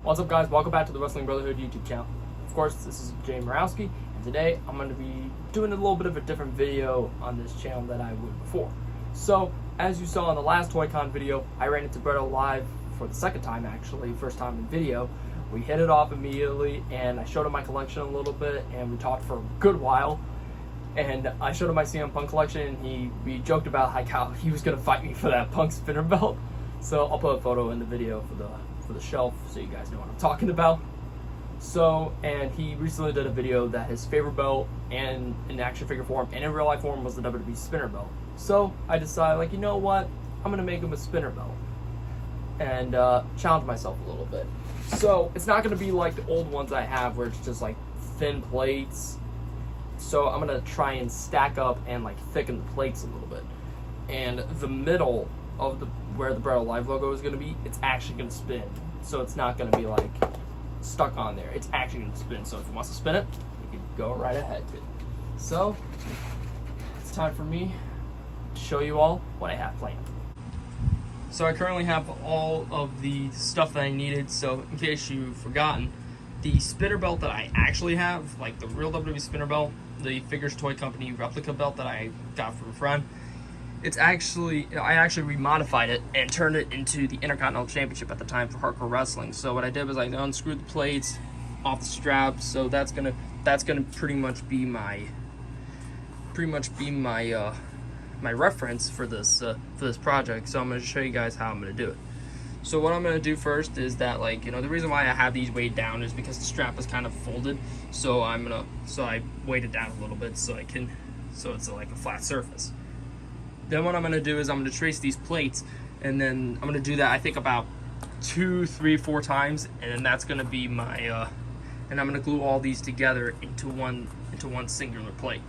What's up, guys? Welcome back to the Wrestling Brotherhood YouTube channel. Of course, this is Jay Morawski, and today I'm going to be doing a little bit of a different video on this channel than I would before. So, as you saw in the last ToyCon video, I ran into Bretto live for the second time, actually, first time in video. We hit it off immediately, and I showed him my collection a little bit, and we talked for a good while. And I showed him my CM Punk collection, and we joked about how he was going to fight me for that Punk spinner belt. So I'll put a photo in the video for the shelf so you guys know what I'm talking about. So, and he recently did a video that his favorite belt and in action figure form and in real life form was the WWE spinner belt. So I decided, like, you know what, I'm gonna make him a spinner belt and challenge myself a little bit. So it's not gonna be like the old ones I have where it's just like thin plates. So I'm gonna try and stack up and like thicken the plates a little bit. And the middle of where the Bretto Live logo is going to be, it's actually going to spin. So it's not going to be like stuck on there. It's actually going to spin. So if he wants to spin it, he can go right ahead. So it's time for me to show you all what I have planned. So I currently have all of the stuff that I needed. So in case you've forgotten, the spinner belt that I actually have, like the real WWE spinner belt, the Figures Toy Company replica belt that I got from a friend, I actually remodified it and turned it into the Intercontinental Championship at the time for Hardcore Wrestling. So what I did was I unscrewed the plates off the strap. So that's gonna pretty much be my my reference for this project. So I'm gonna show you guys how I'm gonna do it. So what I'm gonna do first is that, like, you know, the reason why I have these weighed down is because the strap is kind of folded. So I weighed it down a little bit so it's like a flat surface. Then what I'm going to do is I'm going to trace these plates, and then I'm going to do that, I think, about 2, 3, 4 times, and then that's going to be my, and I'm going to glue all these together into one singular plate.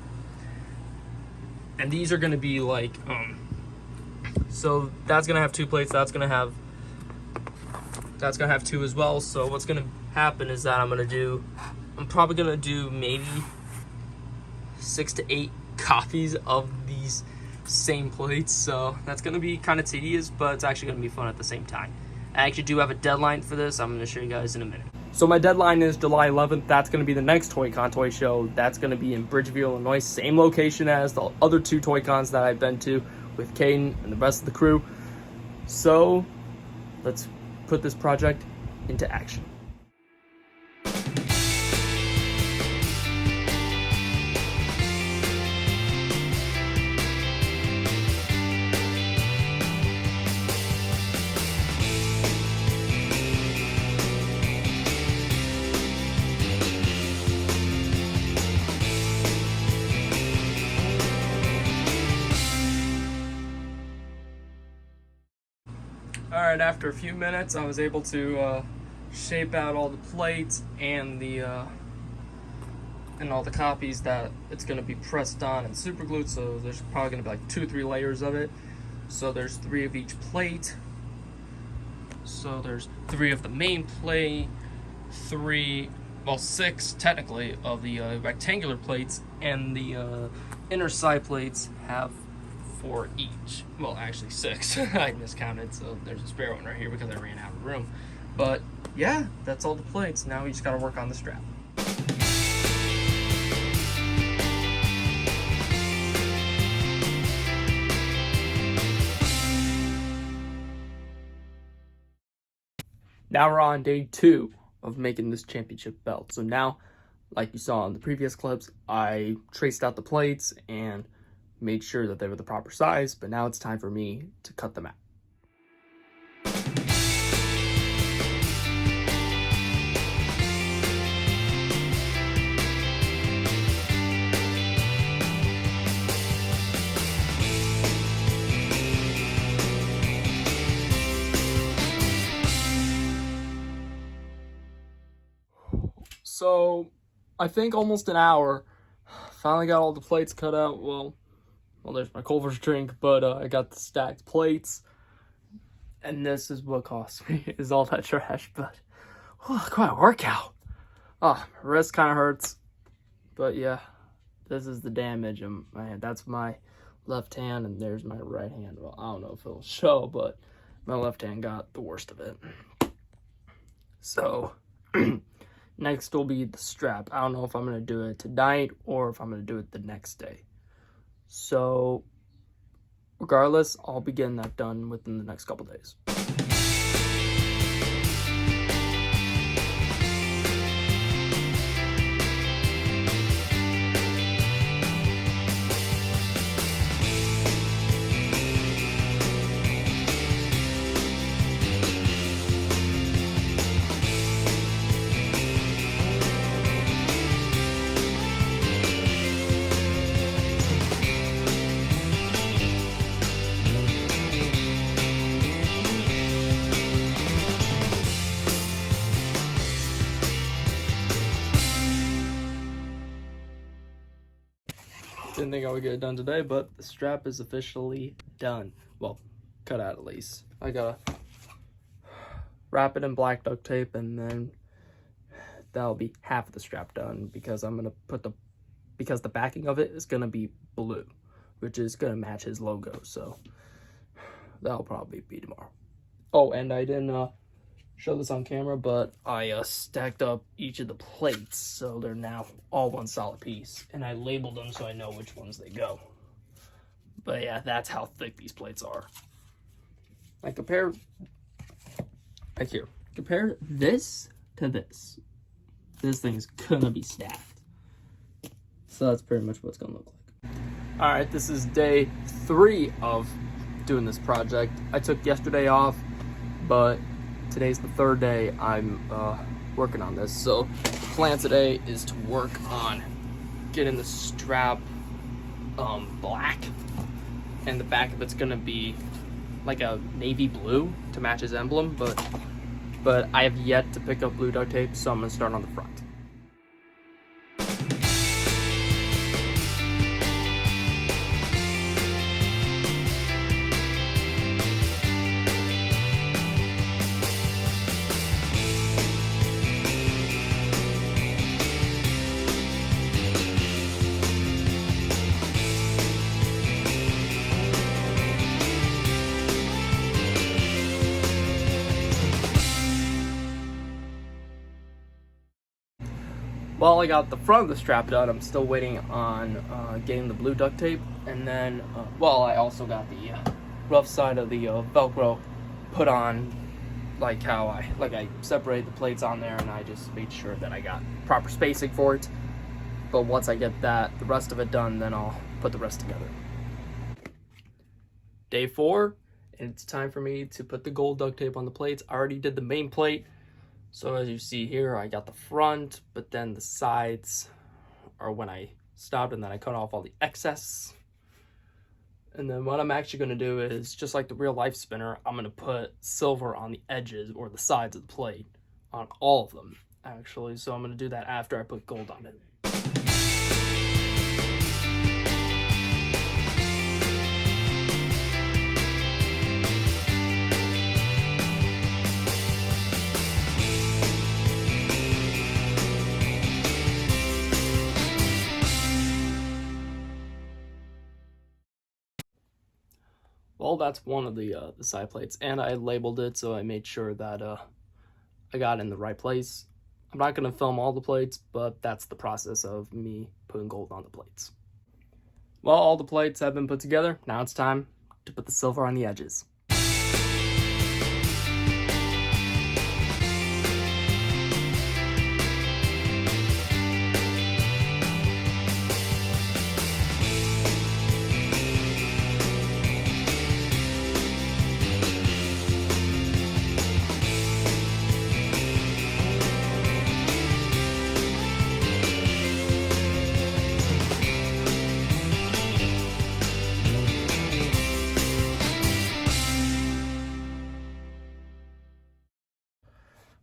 And these are going to be like, so that's going to have 2 plates, that's going to have 2 as well. So what's going to happen is that I'm probably going to do maybe 6 to 8 copies of these same plates, so that's going to be kind of tedious, but it's actually going to be fun at the same time. I actually do have a deadline for this. I'm going to show you guys in a minute. So my deadline is July 11th. That's going to be the next ToyCon toy show. That's going to be in Bridgeville, Illinois, same location as the other 2 ToyCons that I've been to with Caden and the rest of the crew. So let's put this project into action. Alright, after a few minutes, I was able to shape out all the plates and all the copies that it's going to be pressed on and super glued. So there's probably going to be like 2 or 3 layers of it. So there's 3 of each plate. So there's 3 of the main plate, 6 technically of the rectangular plates, and the inner side plates have 4 each. Well, actually 6. I miscounted, so there's a spare one right here because I ran out of room. But yeah, that's all the plates. Now we just gotta work on the strap. Now we're on day 2 of making this championship belt. So now, like you saw in the previous clips, I traced out the plates and made sure that they were the proper size, but now it's time for me to cut them out. So I think almost an hour. Finally got all the plates cut out. Well, there's my Culver's drink, but I got the stacked plates. And this is what cost me, is all that trash, but quite a workout. Oh, my wrist kind of hurts, but yeah, this is the damage. And that's my left hand, and there's my right hand. Well, I don't know if it'll show, but my left hand got the worst of it. So next will be the strap. I don't know if I'm going to do it tonight or if I'm going to do it the next day. So regardless, I'll be getting that done within the next couple days. Didn't think I would get it done today, but the strap is officially done. Well, cut out at least. I gotta wrap it in black duct tape, and then that'll be half of the strap done, because I'm gonna put because the backing of it is gonna be blue, which is gonna match his logo. So that'll probably be tomorrow. Oh, and I didn't show this on camera, but I stacked up each of the plates so they're now all one solid piece, and I labeled them so I know which ones they go. But yeah, that's how thick these plates are. Like compare this to this. This thing's gonna be stacked. So that's pretty much what it's gonna look like. All right, this is day 3 of doing this project. I took yesterday off, but today's the 3rd day I'm working on this. So the plan today is to work on getting the strap black, and the back of it's gonna be like a navy blue to match his emblem, but I have yet to pick up blue duct tape, so I'm gonna start on the front. Well, I got the front of the strap done. I'm still waiting on getting the blue duct tape, and then, well, I also got the rough side of the Velcro put on, like how I separated the plates on there, and I just made sure that I got proper spacing for it. But once I get the rest of it done, then I'll put the rest together. Day 4, and it's time for me to put the gold duct tape on the plates. I already did the main plate. So as you see here, I got the front, but then the sides are when I stopped, and then I cut off all the excess. And then what I'm actually going to do is, just like the real life spinner, I'm going to put silver on the edges or the sides of the plate, on all of them actually. So I'm going to do that after I put gold on it. Well, that's one of the side plates, and I labeled it, so I made sure that I got it in the right place. I'm not going to film all the plates, but that's the process of me putting gold on the plates. Well, all the plates have been put together. Now it's time to put the silver on the edges.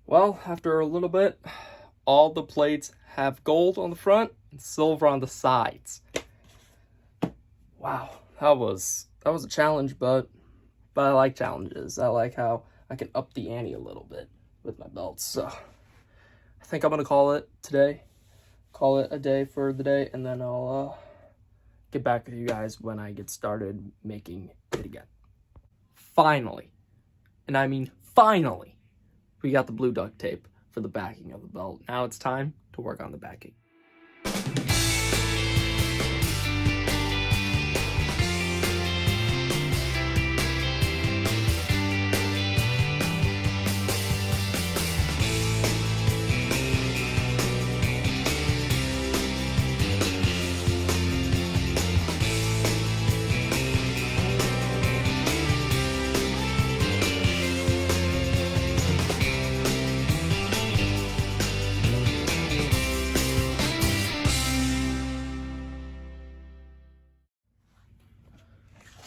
Well, after a little bit, all the plates have gold on the front and silver on the sides. Wow, that was a challenge, but I like challenges. I like how I can up the ante a little bit with my belts. So I think I'm gonna call it today. Call it a day for the day, and then I'll get back with you guys when I get started making it again. Finally, and I mean finally, we got the blue duct tape for the backing of the belt. Now it's time to work on the backing.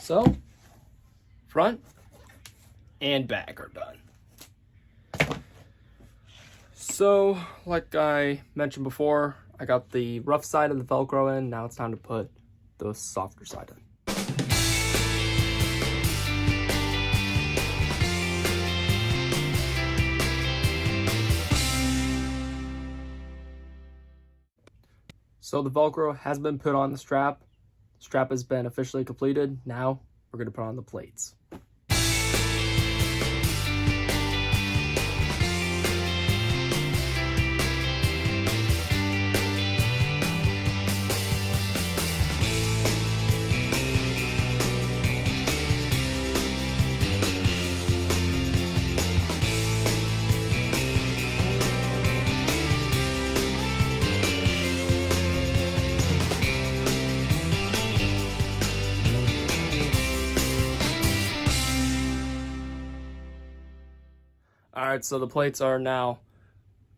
So, front and back are done. So, like I mentioned before, I got the rough side of the Velcro in. Now it's time to put the softer side in. So the Velcro has been put on the strap. Strap has been officially completed. Now we're going to put on the plates. Alright, so the plates are now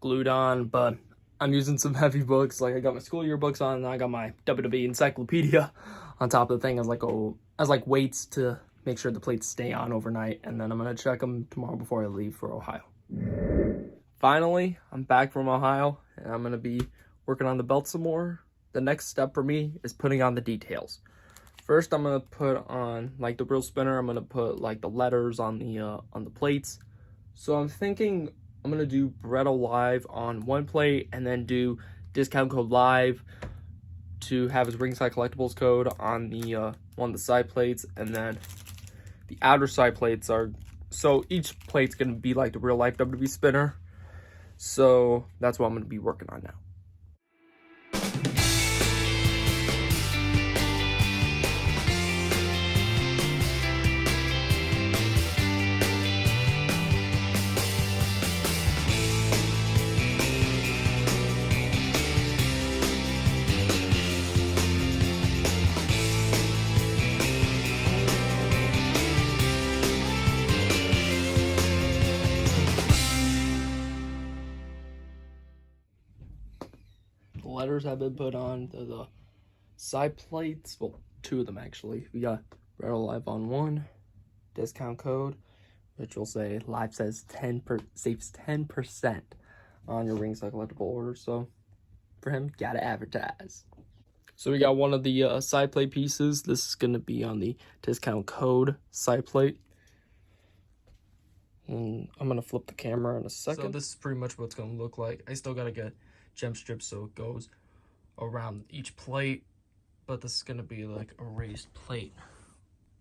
glued on, but I'm using some heavy books. Like I got my school yearbooks on, and I got my WWE encyclopedia on top of the thing as like weights to make sure the plates stay on overnight, and then I'm gonna check them tomorrow before I leave for Ohio. Finally, I'm back from Ohio, and I'm gonna be working on the belt some more. The next step for me is putting on the details. First, I'm gonna put on like the real spinner. I'm gonna put like the letters on the plates. So I'm thinking I'm gonna do Bretto Live on one plate, and then do discount code live to have his Ringside Collectibles code on the one of the side plates, and then the outer side plates are, so each plate's gonna be like the real life WWE spinner. So that's what I'm gonna be working on now. Letters have been put on the side plates. Well, two of them actually. We got Bretto Live on one, discount code, which will say live saves 10% on your Ringside Collectible order. So for him, gotta advertise. So we got one of the side plate pieces. This is gonna be on the discount code side plate. And I'm gonna flip the camera in a second. So this is pretty much what it's gonna look like. I still gotta get gem strips so it goes around each plate, but this is gonna be like a raised plate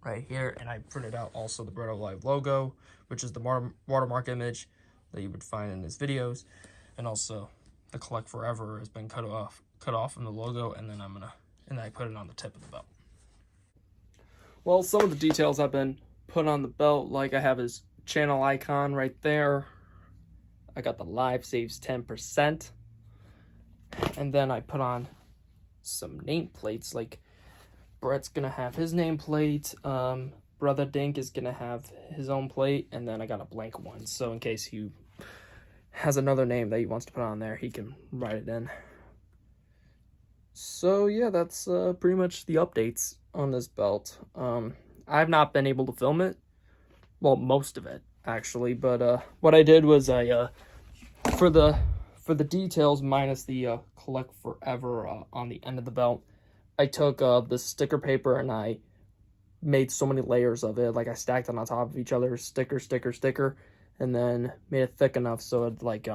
right here. And I printed out also the Bretto Live logo, which is the watermark image that you would find in his videos, and also the Collect Forever has been cut off from the logo, and then I put it on the tip of the belt. Well, some of the details have been put on the belt, like I have his channel icon right there. I got the live saves 10%. And then I put on some nameplates, like Brett's gonna have his nameplate, Brother Dink is gonna have his own plate, and then I got a blank one, so in case he has another name that he wants to put on there, he can write it in. So yeah, that's pretty much the updates on this belt. I've not been able to film it, well, most of it actually, but what I did was for the details minus the Collect Forever on the end of the belt, I took the sticker paper and I made so many layers of it. Like I stacked them on top of each other, sticker, and then made it thick enough so it like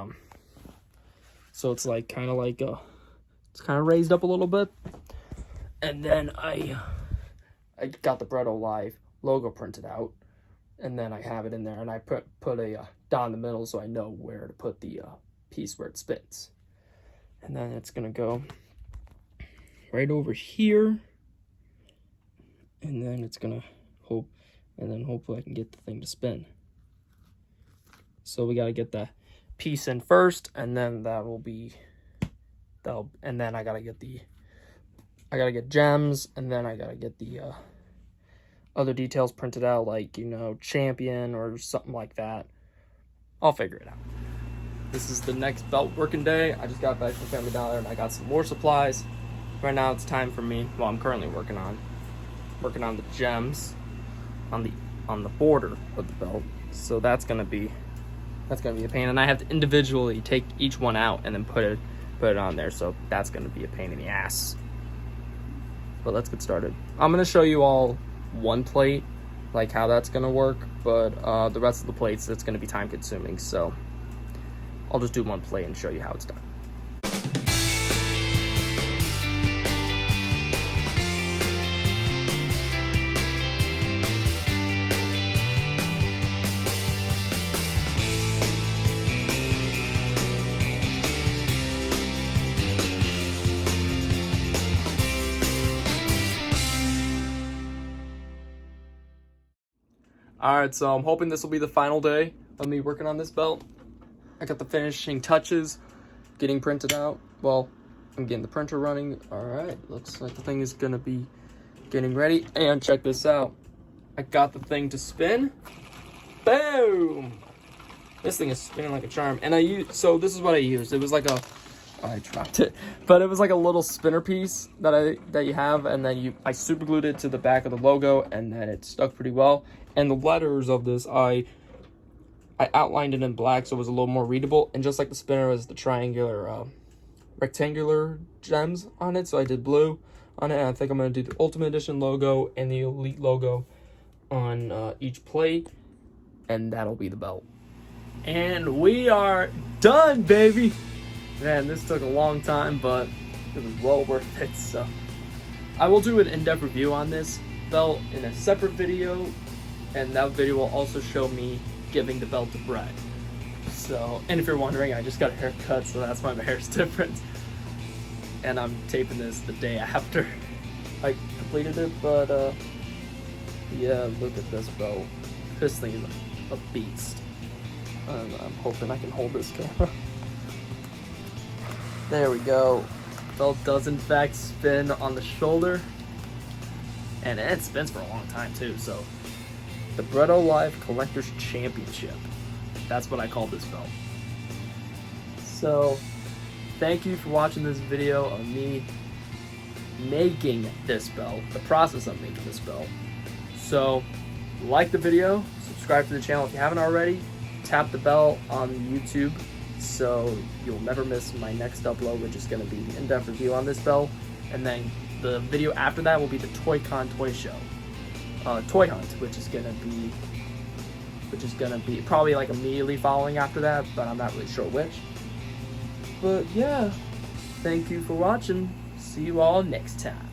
so it's like kind of like it's kind of raised up a little bit. And then I got the Bretto Live logo printed out and then I have it in there, and I put a dot in the middle so I know where to put the piece where it spins. And then it's gonna go right over here, and then it's gonna hopefully I can get the thing to spin. So we gotta get the piece in first, and then and then I gotta get gems, and then I gotta get the other details printed out, like, you know, champion or something like that. I'll figure it out. This is the next belt working day. I just got back from Family Dollar and I got some more supplies. Right now it's time for me, well, I'm currently working on the gems on the border of the belt. So that's gonna be a pain, and I have to individually take each one out and then put it on there. So that's gonna be a pain in the ass. But let's get started. I'm gonna show you all one plate, like how that's gonna work, but the rest of the plates, it's gonna be time consuming. So I'll just do one plate and show you how it's done. Alright, so I'm hoping this will be the final day of me working on this belt. I got the finishing touches getting printed out. Well, I'm getting the printer running. Alright, looks like the thing is gonna be getting ready. And check this out. I got the thing to spin. Boom! This thing is spinning like a charm. And so this is what I used. It was like I dropped it, but it was like a little spinner piece that you have, and then I super glued it to the back of the logo, and then it stuck pretty well. And the letters of this, I outlined it in black so it was a little more readable, and just like the spinner was the triangular, rectangular gems on it, so I did blue on it, and I think I'm going to do the Ultimate Edition logo and the Elite logo on each plate, and that'll be the belt. And we are done, baby! Man, this took a long time, but it was well worth it. So I will do an in-depth review on this belt in a separate video, and that video will also show me giving the belt to Brett. So, and if you're wondering, I just got a haircut, so that's why my hair's different. And I'm taping this the day after I completed it, but yeah, look at this belt. This thing is a beast. I'm hoping I can hold this camera. There we go. Belt does in fact spin on the shoulder, and it spins for a long time too. So the Bretto Live Collector's Championship, that's what I call this belt. So thank you for watching this video of me making this belt, the process of making this belt. So like the video, subscribe to the channel if you haven't already, tap the bell on YouTube so you'll never miss my next upload, which is going to be the in-depth review on this belt. And then the video after that will be the Toy-Con Toy Show, Toy Hunt, which is gonna be probably like immediately following after that, but I'm not really sure which. But yeah, thank you for watching. See you all next time.